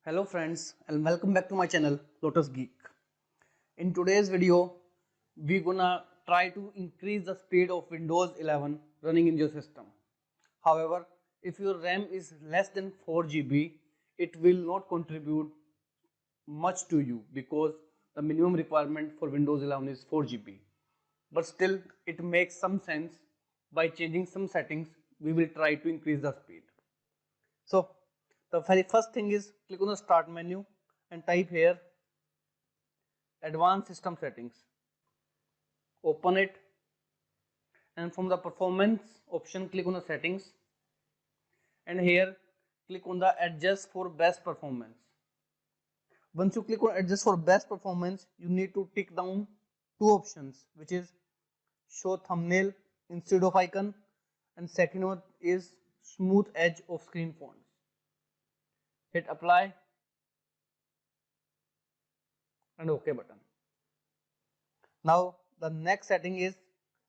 Hello friends and welcome back to my channel Lotus Geek. In today's video, we're gonna try to increase the speed of Windows 11 running in your system. However, if your RAM is less than 4 GB, it will not contribute much to you because the minimum requirement for Windows 11 is 4 GB. But still, it makes some sense. By changing some settings, we will try to increase the speed. So the very first thing is click on the start menu and type here advanced system settings. Open it and from the performance option click on the settings and here click on the adjust for best performance. Once you click on adjust for best performance, you need to tick down two options, which is show thumbnail instead of icon and second one is smooth edge of screen fonts. Hit apply and OK button. Now the next setting is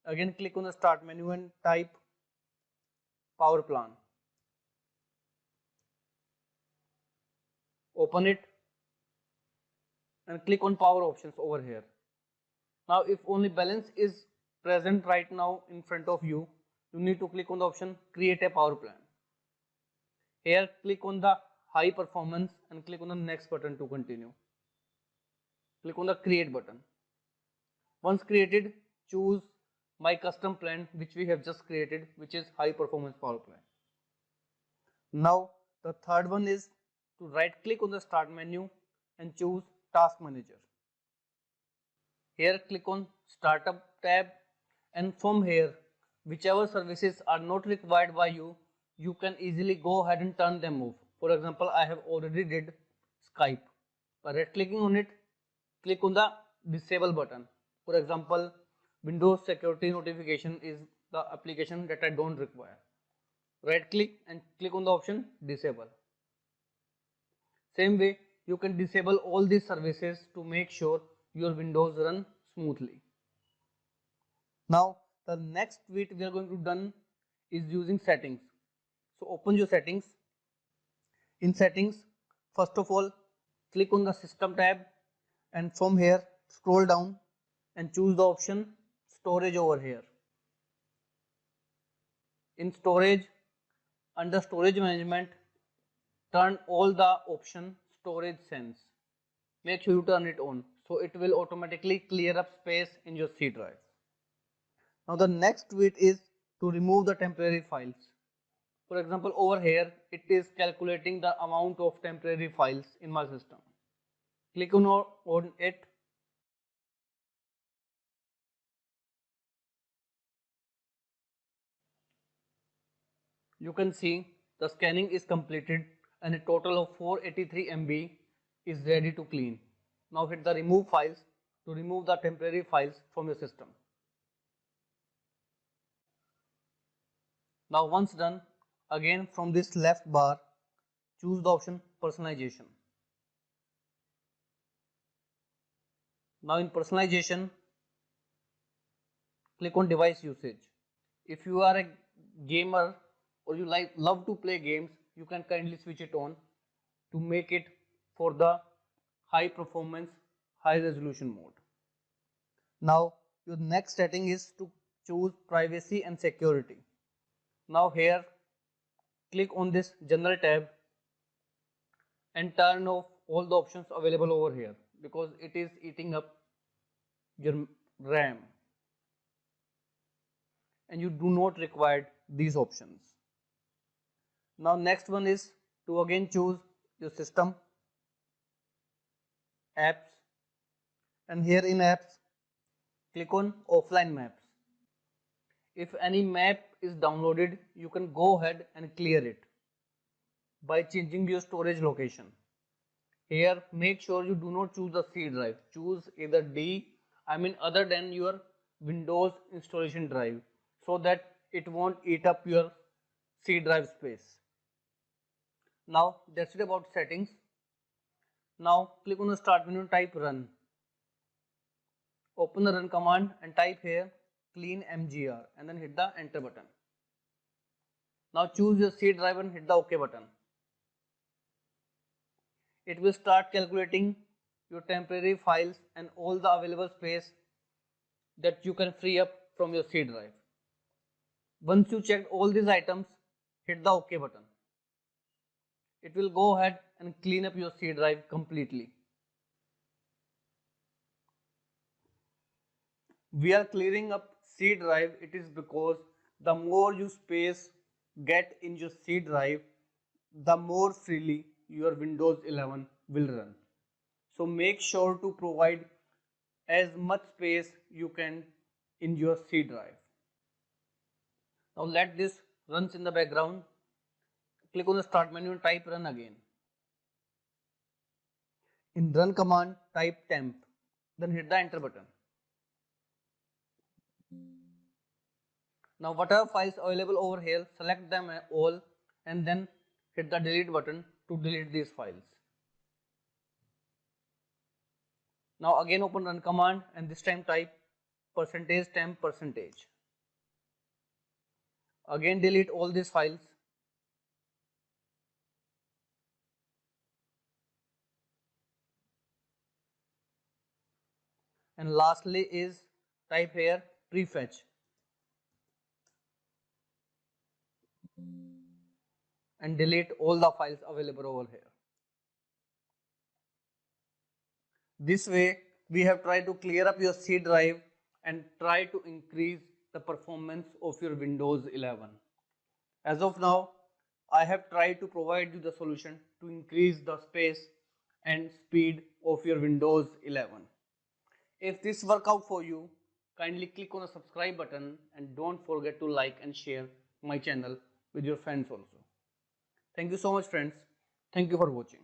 again click on the start menu and type power plan. Open it and click on power options over here. Now if only balance is present right now in front of you, you need to click on the option create a power plan. Here click on the high performance and click on the next button to continue. Click on the create button. Once created, choose my custom plan which we have just created, which is high performance power plan. Now the third one is to right click on the start menu and choose task manager. Here click on startup tab and from here whichever services are not required by you, you can easily go ahead and turn them off. For example, I have already did Skype. By right clicking on it, click on the disable button. For example, Windows security notification is the application that I don't require. Right click and click on the option disable. Same way, you can disable all these services to make sure your Windows run smoothly. Now the next bit we are going to done is using settings. So open your settings. In settings, first of all click on the system tab and from here scroll down and choose the option storage over here. In storage, under storage management, turn all the option storage sense. Make sure you turn it on so it will automatically clear up space in your C drive. Now the next bit is to remove the temporary files. For example, over here it is calculating the amount of temporary files in my system. Click on it. You can see the scanning is completed and a total of 483 MB is ready to clean. Now hit the remove files to remove the temporary files from your system. Now once done, again from this left bar, choose the option personalization. Now in personalization, click on device usage. If you are a gamer or you love to play games, you can kindly switch it on to make it for the high performance, high resolution mode. Now your next setting is to choose privacy and security. Now here click on this general tab and turn off all the options available over here because it is eating up your RAM and you do not require these options. Now next one is to again choose your system, apps, and here in apps click on offline maps. If any map is downloaded, you can go ahead and clear it by changing your storage location. Here make sure you do not choose the C drive, choose either D, other than your Windows installation drive, so that it won't eat up your C drive space. Now that's it about settings. Now click on the start menu and type run. Open the run command and type here clean mgr and then hit the enter button. Now choose your C drive and hit the OK button. it will start calculating your temporary files and all the available space that you can free up from your C drive. Once you check all these items, hit the OK button. It will go ahead and clean up your C drive completely. We are clearing up C drive, it is because the more you space get in your C drive, the more freely your Windows 11 will run. So make sure to provide as much space you can in your C drive. Now let this runs in the background. Click on the start menu and type run again. In run command, type temp, then hit the enter button. Now whatever files available over here, select them all and then hit the delete button to delete these files. Now again open run command and this time type %temp %. Again delete all these files. And lastly is type here prefetch and delete all the files available over here. This way we have tried to clear up your C drive and try to increase the performance of your Windows 11. As of now, I have tried to provide you the solution to increase the space and speed of your Windows 11. If this worked out for you, kindly click on the subscribe button and don't forget to like and share my channel with your friends also. Thank you so much friends. Thank you for watching.